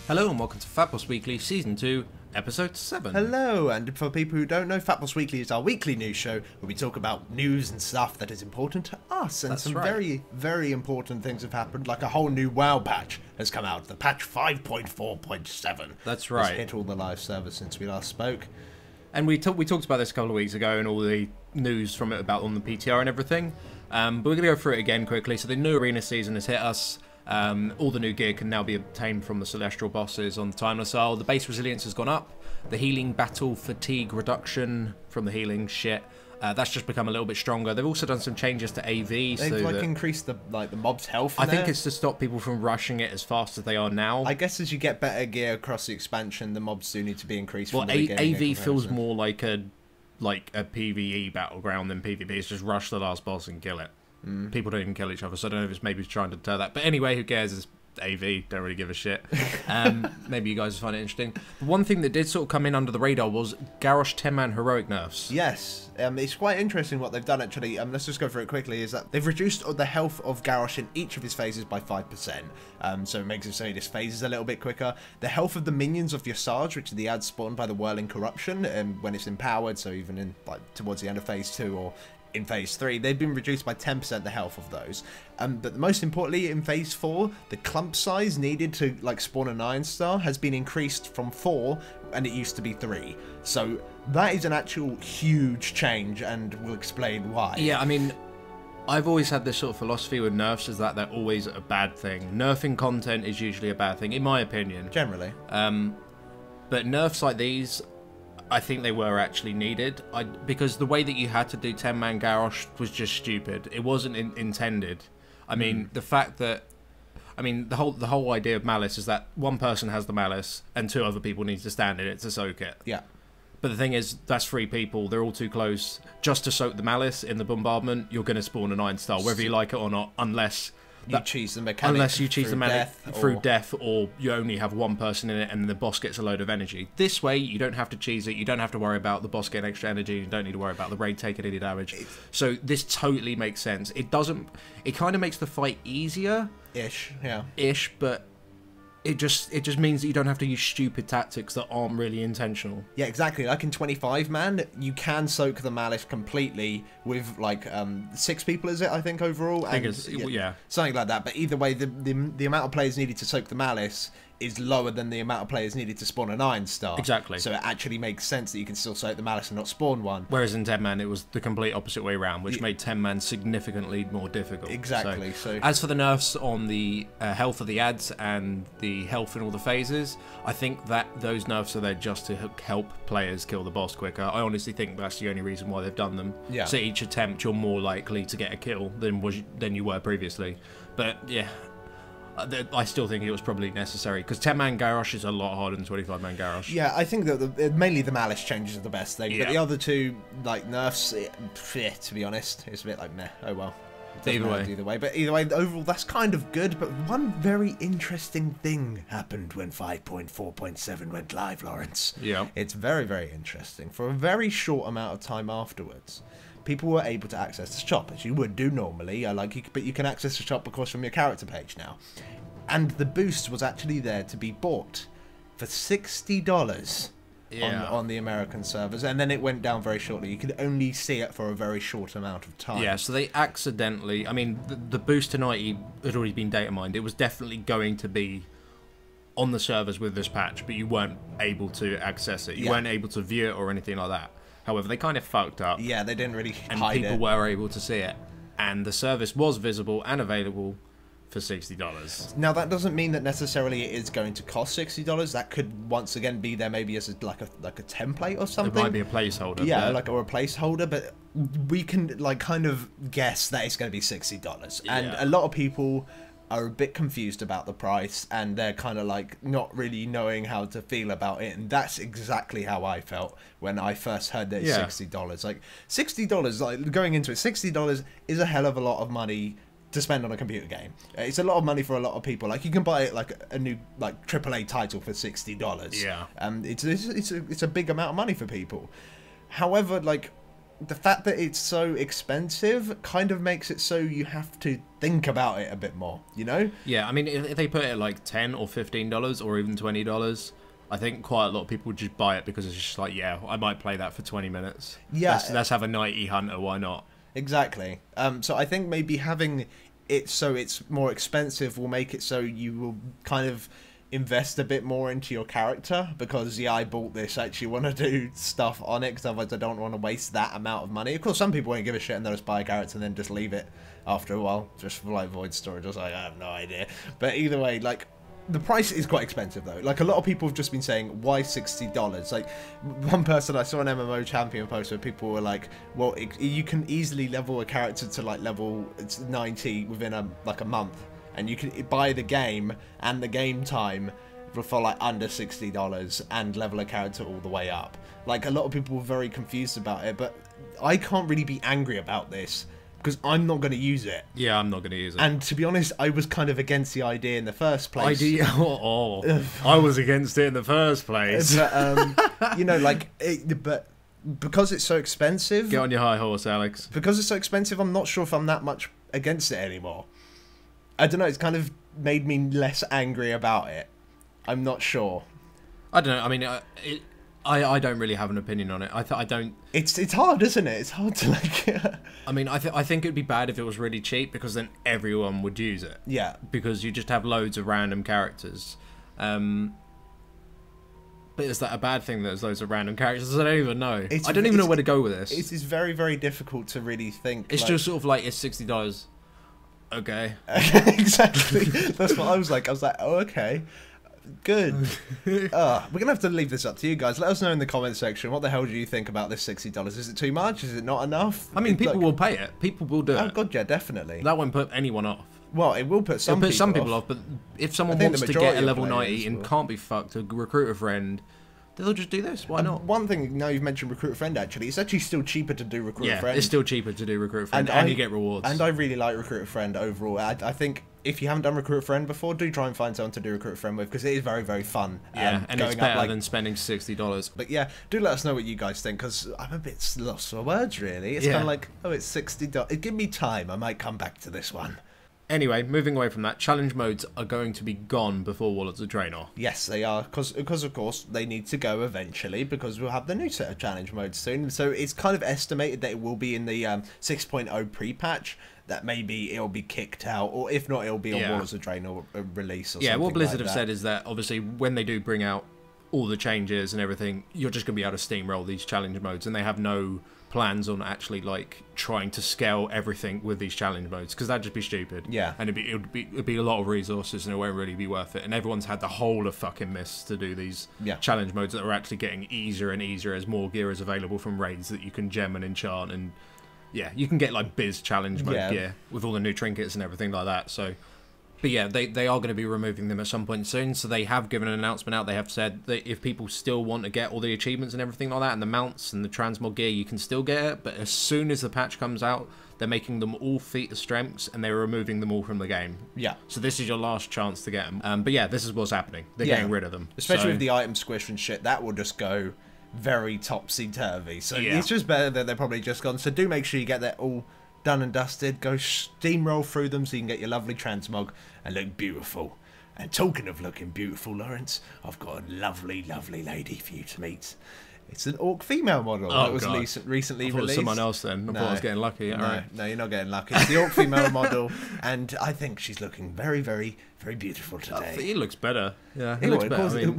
Hello and welcome to FatBoss Weekly Season 2, Episode 7. Hello, and for people who don't know, FatBoss Weekly is our weekly news show where we talk about news and stuff that is important to us. And That's some right. very, very important things have happened, like a whole new WoW patch has come out. The patch 5.4.7. That's right. It's hit all the live servers since we last spoke. And we talked about this a couple of weeks ago and all the news from it about on the PTR and everything. But we're going to go through it again quickly. So the new arena season has hit us. All the new gear can now be obtained from the Celestial bosses on the Timeless Isle. The base resilience has gone up. The healing battle fatigue reduction from the healing shit, that's just become a little bit stronger. They've also done some changes to AV. They've so increased the mob's health. I think it's to stop people from rushing it as fast as they are now. I guess as you get better gear across the expansion, the mobs do need to be increased. Well, from the beginning AV feels more like a PvE battleground than PvP. It's just rush the last boss and kill it. People don't even kill each other, so I don't know if it's maybe trying to deter that. But anyway, who cares? It's AV, don't really give a shit. Maybe you guys find it interesting. But one thing that did sort of come in under the radar was Garrosh 10-man heroic nerfs. Yes, it's quite interesting what they've done actually. Let's just go through it quickly. Is that they've reduced the health of Garrosh in each of his phases by 5%. So it makes it so this phase is a little bit quicker. The health of the minions of your Sarge, which are the ads spawned by the Whirling Corruption, when it's empowered, so even in towards the end of phase 2 or in phase 3, they've been reduced by 10% the health of those. But most importantly, in phase 4, the clump size needed to spawn an Iron Star has been increased from 4, and it used to be 3. So that is an actual huge change, and we'll explain why. Yeah, I mean, I've always had this sort of philosophy with nerfs, is that they're always a bad thing. Nerfing content is usually a bad thing, in my opinion. Generally. But nerfs like these, I think they were actually needed, because the way that you had to do 10-man Garrosh was just stupid. It wasn't intended. I mean, the fact that, the whole idea of Malice is that one person has the Malice and 2 other people need to stand in it to soak it. Yeah. But the thing is, that's 3 people. They're all too close. Just to soak the Malice in the bombardment, you're going to spawn an Iron Star, whether you like it or not, unless you choose the mechanic. Unless you choose the mechanic through death, or you only have one person in it and the boss gets a load of energy. This way, you don't have to cheese it. You don't have to worry about the boss getting extra energy. You don't need to worry about the raid taking any damage. So this totally makes sense. It doesn't. It kind of makes the fight easier. Ish, yeah. Ish, but it just means that you don't have to use stupid tactics that aren't really intentional. Yeah, exactly. Like in 25-man, you can soak the Malice completely with 6 people, is it? I think overall. Yeah, something like that. But either way, the amount of players needed to soak the Malice is lower than the amount of players needed to spawn an Iron Star. Exactly. So it actually makes sense that you can still soak the Malice and not spawn one. Whereas in 10-man, it was the complete opposite way around, which made 10-man significantly more difficult. Exactly. So as for the nerfs on the health of the ads and the health in all the phases, I think that those nerfs are there just to help players kill the boss quicker. I honestly think that's the only reason why they've done them. Yeah. So each attempt, you're more likely to get a kill than you were previously. But yeah, I still think it was probably necessary, because 10-man Garrosh is a lot harder than 25-man Garrosh. Yeah, I think that mainly the Malice changes are the best thing, but the other 2 nerfs, to be honest, it's a bit like meh. Oh well. Either way, but either way, overall that's kind of good. But one very interesting thing happened when 5.4.7 went live, Lawrence. Yeah, it's very, very interesting. For a very short amount of time afterwards, people were able to access the shop, as you would do normally. But you can access the shop, of course, from your character page now. And the boost was actually there to be bought for $60 on the American servers. And then it went down very shortly. You could only see it for a very short amount of time. Yeah, so they accidentally... the boost to 90 had already been data mined. It was definitely going to be on the servers with this patch, but you weren't able to access it. You weren't able to view it or anything like that. However, they kind of fucked up. Yeah, they didn't really hide it. And people were able to see it. And the service was visible and available for $60. Now, that doesn't mean that necessarily it is going to cost $60. That could once again be there maybe as like a template or something. It might be a placeholder. Yeah, or a placeholder, but we can kind of guess that it's going to be $60. Yeah. And a lot of people are a bit confused about the price, and they're kind of not really knowing how to feel about it. And that's exactly how I felt when I first heard that it's $60. $60, going into it, $60 is a hell of a lot of money to spend on a computer game. It's a lot of money for a lot of people. You can buy a new AAA title for $60. Yeah. It's a big amount of money for people. However, the fact that it's so expensive kind of makes it so you have to think about it a bit more, you know? Yeah, I mean, if they put it at like $10 or $15 or even $20, I think quite a lot of people would just buy it because it's just like, yeah, I might play that for 20 minutes. Yeah. Let's have a nighty hunter, why not? Exactly. So I think maybe having it so it's more expensive will make it so you will kind of invest a bit more into your character, because I bought this, I actually want to do stuff on it, because otherwise I don't want to waste that amount of money. Of course, some people won't give a shit and they'll just buy a character and then just leave it after a while, just for like void storage. I was like, I have no idea. But either way, like, the price is quite expensive though. Like, a lot of people have just been saying, why $60? Like, one person, I saw an MMO champion post where people were like, well, you can easily level a character to like level 90 within a month, and you can buy the game and the game time for like under $60 and level a character all the way up. Like, a lot of people were very confused about it, but I can't really be angry about this because I'm not going to use it. Yeah, I'm not going to use it. And to be honest, I was kind of against the idea in the first place. I was against it in the first place. But, you know, like, but because it's so expensive... Get on your high horse, Alex. Because it's so expensive, I'm not sure if I'm that much against it anymore. I don't know, it's kind of made me less angry about it. I'm not sure. I don't know, I mean, I don't really have an opinion on it. I don't... It's hard, isn't it? It's hard to, like... I mean, I think it'd be bad if it was really cheap, because then everyone would use it. Yeah. Because you just have loads of random characters. But is that a bad thing that there's loads of random characters? I don't even know. I don't even know where to go with this. It's very, very difficult to really think. It's like, just sort of like, it's $60. Okay. Exactly. That's what I was like. I was like, oh, okay. Good. We're going to have to leave this up to you guys. Let us know in the comment section. What the hell do you think about this $60? Is it too much? Is it not enough? I mean, people will pay it. People will do it. Oh, God, yeah, definitely. That won't put anyone off. Well, it will put some people off. But if someone wants to get a level 90 and can't be fucked to recruit a friend, they'll just do this. Why not? One thing, now you've mentioned recruit a friend, actually, it's actually still cheaper to do recruit a friend. Yeah, it's still cheaper to do recruit a friend, and you get rewards. And I really like recruit a friend overall. I think if you haven't done recruit a friend before, do try and find someone to do recruit a friend with, because it is very, very fun. Yeah, and it's better than spending $60. But yeah, do let us know what you guys think, because I'm a bit lost for words, really. It's kind of like, oh, it's $60. Give me time. I might come back to this one. Anyway, moving away from that, challenge modes are going to be gone before Warlords of Draenor. Yes, they are, because of course they need to go eventually, because we'll have the new set of challenge modes soon. So it's kind of estimated that it will be in the 6.0 pre-patch, that maybe it'll be kicked out, or if not, it'll be a Warlords of Draenor release or something. Yeah, what Blizzard have said is that obviously when they do bring out all the changes and everything, you're just going to be able to steamroll these challenge modes, and they have no plans on actually like trying to scale everything with these challenge modes, because that'd just be stupid. Yeah, and it'd be a lot of resources, and it won't really be worth it. And everyone's had the whole of fucking miss to do these challenge modes that are actually getting easier and easier as more gear is available from raids that you can gem and enchant, and yeah, you can get like biz challenge mode gear with all the new trinkets and everything like that. So but yeah, they are going to be removing them at some point soon, so they have given an announcement out. They have said that if people still want to get all the achievements and everything like that, and the mounts and the transmog gear, you can still get it, but as soon as the patch comes out, they're making them all feat of strengths, and they're removing them all from the game. Yeah. So this is your last chance to get them. But yeah, this is what's happening. They're getting rid of them. Especially with the item squish and shit, that will just go very topsy-turvy. So it's just better that they're probably just gone. So do make sure you get that all done and dusted. Go steamroll through them so you can get your lovely transmog and look beautiful. And talking of looking beautiful, Lawrence, I've got a lovely, lovely lady for you to meet. It's an Orc Female Model that was recently released. Someone else then. I thought I was getting lucky. No, you're not getting lucky. It's the Orc Female Model, and I think she's looking very, very, very beautiful today. He looks better. Yeah, he looks better.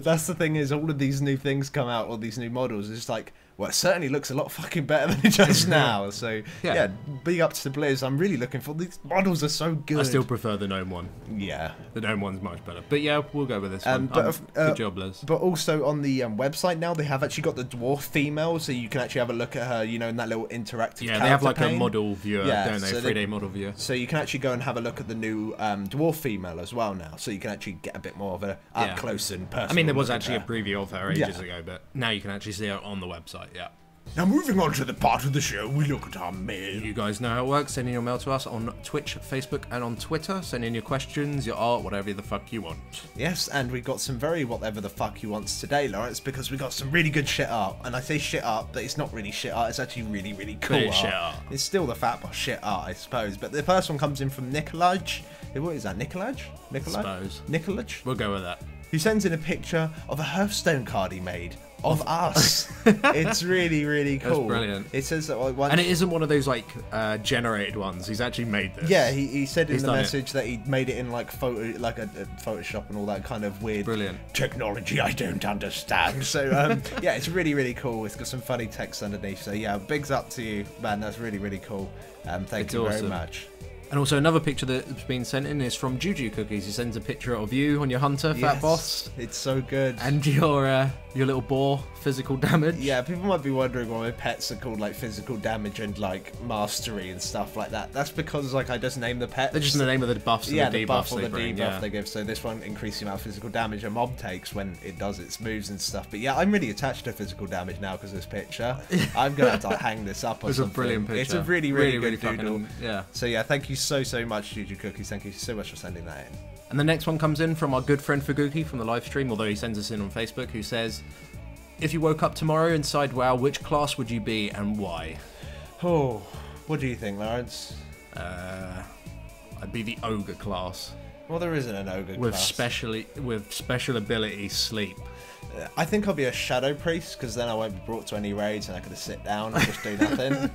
That's the thing, is all of these new things come out, all these new models. It's like, well, it certainly looks a lot fucking better than it does now. So yeah, big up to Blizz. I'm really looking for these models. Are so good. I still prefer the gnome one. Yeah, the gnome one's much better. But yeah, we'll go with this one. Good job, Liz. But also on the website now, they have actually got the dwarf female, so you can actually have a look at her. You know, in that little interactive. Yeah, they have like a model viewer, don't they? So 3D model viewer. So you can actually go and have a look at the new dwarf female as well now. So you can actually get a bit more of a up close and personal. I mean, there was actually a preview of her ages ago, but now you can actually see her on the website. Yeah. Now moving on to the part of the show, we look at our mail. You guys know how it works. Send in your mail to us on Twitch, Facebook, and on Twitter. Send in your questions, your art, whatever the fuck you want. Yes, and we got some very whatever the fuck you want today, Lawrence, because we got some really good shit art. And I say shit art, but it's not really shit art. It's actually really, really cool art. Shit art. It's still the FatBoss shit art, I suppose. But the first one comes in from Nikolaj. What is that, Nikolaj? Suppose. Nikolaj? We'll go with that. Who sends in a picture of a Hearthstone card he made. Of us. It's really, really cool. That's brilliant. It says that and it isn't one of those like generated ones. He's actually made this. Yeah, he said in the message that he made it in like a Photoshop and all that kind of weird technology I don't understand. So yeah, it's really, really cool. It's got some funny text underneath. So yeah, bigs up to you, man. That's really, really cool. Thank you very much. And also another picture that's been sent in is from Juju Cookies. He sends a picture of you on your hunter, yes, FatBoss. It's so good. And your little boar, physical damage. Yeah, people might be wondering why my pets are called like physical damage and like mastery and stuff like that. That's because like I just name the pets. They're just the name of the buffs and the debuffs they bring. They give. So this one increases the amount of physical damage a mob takes when it does its moves and stuff. But yeah, I'm really attached to physical damage now because of this picture. I'm gonna have to hang this up or something. It's a brilliant picture. It's a really, really good doodle. Yeah. So yeah, thank you so much, Juju Cookies. Thank you so much for sending that in. And the next one comes in from our good friend Faguki from the live stream, although he sends us in on Facebook, who says, if you woke up tomorrow inside WoW, which class would you be and why? Oh, what do you think, Lawrence? I'd be the ogre class. Well, there isn't an ogre class. With special ability sleep. I think I'll be a shadow priest because then I won't be brought to any raids and I can just sit down and just do nothing.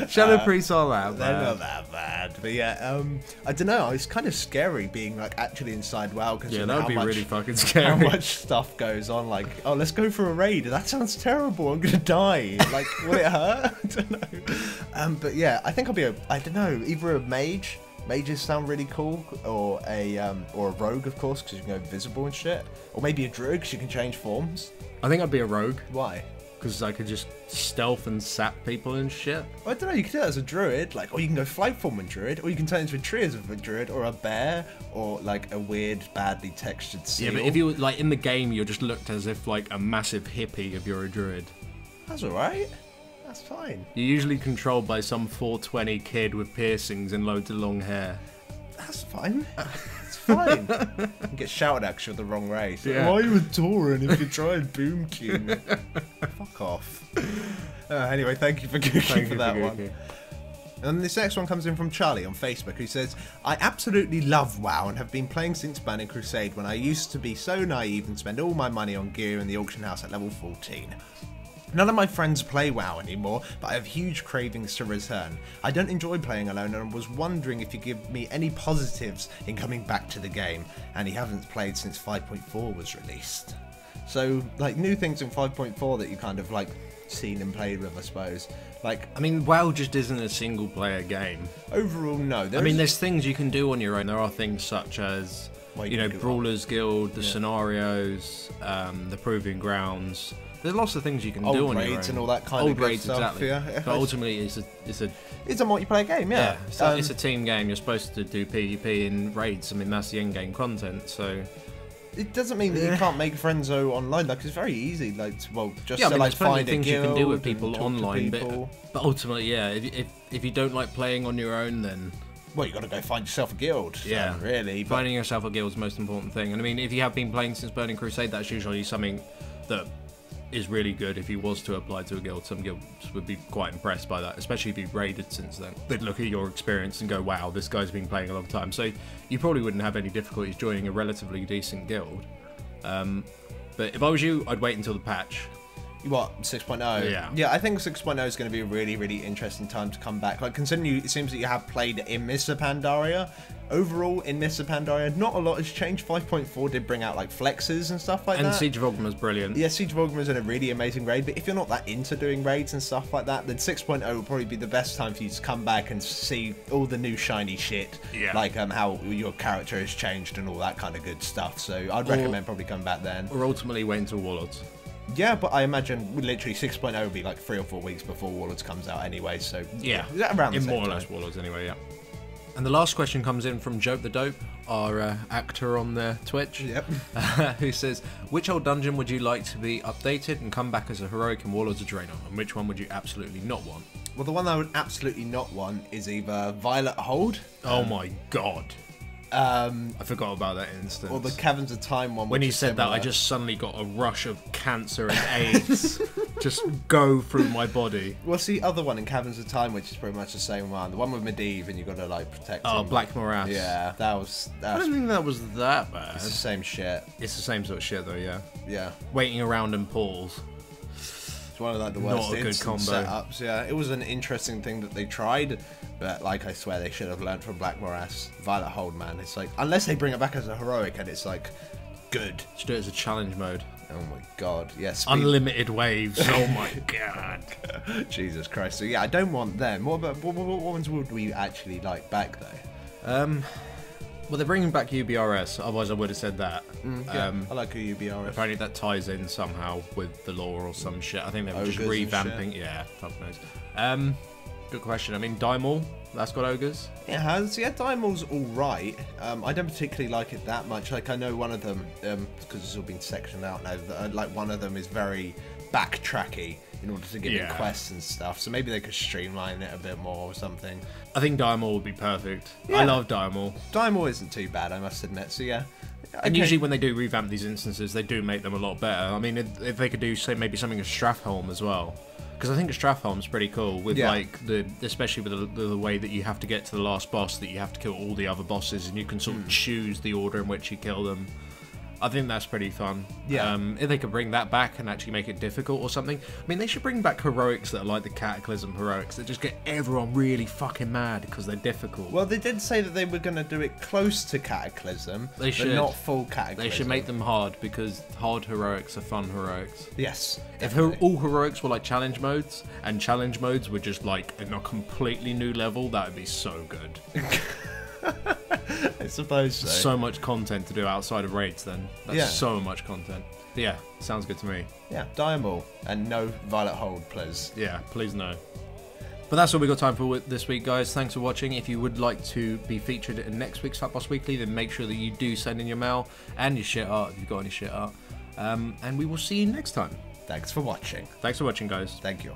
Shadow priests are that bad. They're not that bad, but yeah, I don't know. It's kind of scary being like actually inside WoW because that would be really fucking scary. How much stuff goes on? Like, oh, let's go for a raid. That sounds terrible. I'm gonna die. Like, will it hurt? I don't know. But yeah, I think I'll be I don't know, either a mage. Mages sound really cool, or a rogue, of course, because you can go invisible and shit. Or maybe a druid, because you can change forms. I think I'd be a rogue. Why? Because I could just stealth and sap people and shit. I don't know, you can do that as a druid, like, or you can go flight form and druid, or you can turn into a tree as a druid, or a bear, or like a weird, badly textured seal. Yeah, but if you were, like, in the game, you're just looked as if, like, a massive hippie if you're a druid. That's alright. That's fine. You're usually controlled by some 420 kid with piercings and loads of long hair. That's fine. It's fine. You get shouted at because you're the wrong race. Yeah. Why are you a Tauren if you try and boom Q? Fuck off. Anyway, thank you for cooking for that one. And this next one comes in from Charlie on Facebook, who says, I absolutely love WoW and have been playing since Burning Crusade when I used to be so naive and spend all my money on gear in the auction house at level 14. None of my friends play WoW anymore, but I have huge cravings to return. I don't enjoy playing alone and was wondering if you give me any positives in coming back to the game, and he hasn't played since 5.4 was released. So, like, new things in 5.4 that you kind of, like, seen and played with, I suppose. Like, I mean, WoW just isn't a single player game. Overall, no. I mean, there's things you can do on your own. There are things such as, you know, Brawler's Guild, the scenarios, the Proving Grounds. There's lots of things you can do on your own. Old raids and all that kind of good stuff. Exactly. Yeah. But ultimately, it's a multiplayer game, yeah. It's a team game. You're supposed to do PvP in raids. I mean, that's the end game content. So it doesn't mean that you can't make friends though online. Like, it's very easy. Like, well, just I mean, like find things you can do with people online. People. But ultimately, yeah, if you don't like playing on your own, then well, you got to go find yourself a guild. Yeah, really. Finding yourself a guild is the most important thing. And I mean, if you have been playing since Burning Crusade, that's usually something that is really good. If you was to apply to a guild, some guilds would be quite impressed by that, especially if you've raided since then. They'd look at your experience and go, wow, this guy's been playing a long time. So you probably wouldn't have any difficulties joining a relatively decent guild. But if I was you, I'd wait until the patch. What, 6.0? Yeah. Yeah, I think 6.0 is going to be a really, really interesting time to come back. Like, considering it seems that you have played in Mr. Pandaria, overall in Mr. Pandaria, not a lot has changed. 5.4 did bring out, like, flexes and stuff like that. And Siege of Ogmar's brilliant. Yeah, Siege of Ogmar's in a really amazing raid, but if you're not that into doing raids and stuff like that, then 6.0 will probably be the best time for you to come back and see all the new shiny shit. Yeah. Like, how your character has changed and all that kind of good stuff. So I'd recommend probably coming back then. Or ultimately wait until Warlords. Yeah, but I imagine literally 6.0 will be like 3 or 4 weeks before Warlords comes out anyway, so yeah, around the same more or less time. Warlords anyway, yeah. And the last question comes in from Joke the Dope our actor on the Twitch, Yep. who says, which old dungeon would you like to be updated and come back as a heroic in Warlords of Draenor, and which one would you absolutely not want? Well, the one I would absolutely not want is either Violet Hold. Oh my god. I forgot about that instance. Or the Caverns of Time one. When you said that, I just suddenly got a rush of cancer and AIDS just go through my body. What's the other one in Caverns of Time, which is pretty much the same one? The one with Medivh, and you got to like protect. Oh, him. Black Morass. Yeah, that was. I don't think that was that bad. It's the same shit. It's the same sort of shit though, yeah. Yeah. Waiting around in pools. It's one of like the worst Not a good combo. setups. Yeah, it was an interesting thing that they tried, but like I swear they should have learned from Black Morass. Violet Hold, man. It's like unless they bring it back as a heroic and it's like good. Should do it as a challenge mode. Oh my god, yes. Yeah, Unlimited waves. Oh my god. Jesus Christ. So yeah, I don't want them. What ones would we actually like back though? Well, they're bringing back UBRS. Otherwise, I would have said that. Yeah, I like a UBRS. Apparently, that ties in somehow with the lore or some shit. I think they're just Ogres and revamping. Yeah, fuck knows. Good question. I mean, Daimal, that's got ogres. It has. Yeah, Daimал's all right. I don't particularly like it that much. Like I know one of them, because it's all been sectioned out now. Like one of them is very backtracky in order to give it quests and stuff. So maybe they could streamline it a bit more or something. I think Daimal would be perfect. Yeah. I love Daimal. Daimal isn't too bad, I must admit. So yeah. And usually when they do revamp these instances, they do make them a lot better. I mean, if they could do, say, maybe something as Strafhelm as well. Because I think Strafhelm's pretty cool, with like especially with the way that you have to get to the last boss, that you have to kill all the other bosses, and you can sort of choose the order in which you kill them. I think that's pretty fun. Yeah. If they could bring that back and actually make it difficult or something. I mean, they should bring back heroics that are like the Cataclysm heroics that just get everyone really fucking mad because they're difficult. Well, they did say that they were going to do it close to Cataclysm, they should. but not full Cataclysm. They should make them hard, because hard heroics are fun heroics. Yes. If all heroics were like challenge modes, and challenge modes were just like in a completely new level, that would be so good. I suppose so. So much content to do outside of raids then. That's Yeah. so much content. But yeah, sounds good to me. Yeah, Daimal. And no Violet Hold, please. Yeah, please no. But that's all we got time for this week, guys. Thanks for watching. If you would like to be featured in next week's FatBoss Weekly, then make sure that you do send in your mail and your shit art if you've got any shit art. And we will see you next time. Thanks for watching. Thanks for watching, guys. Thank you.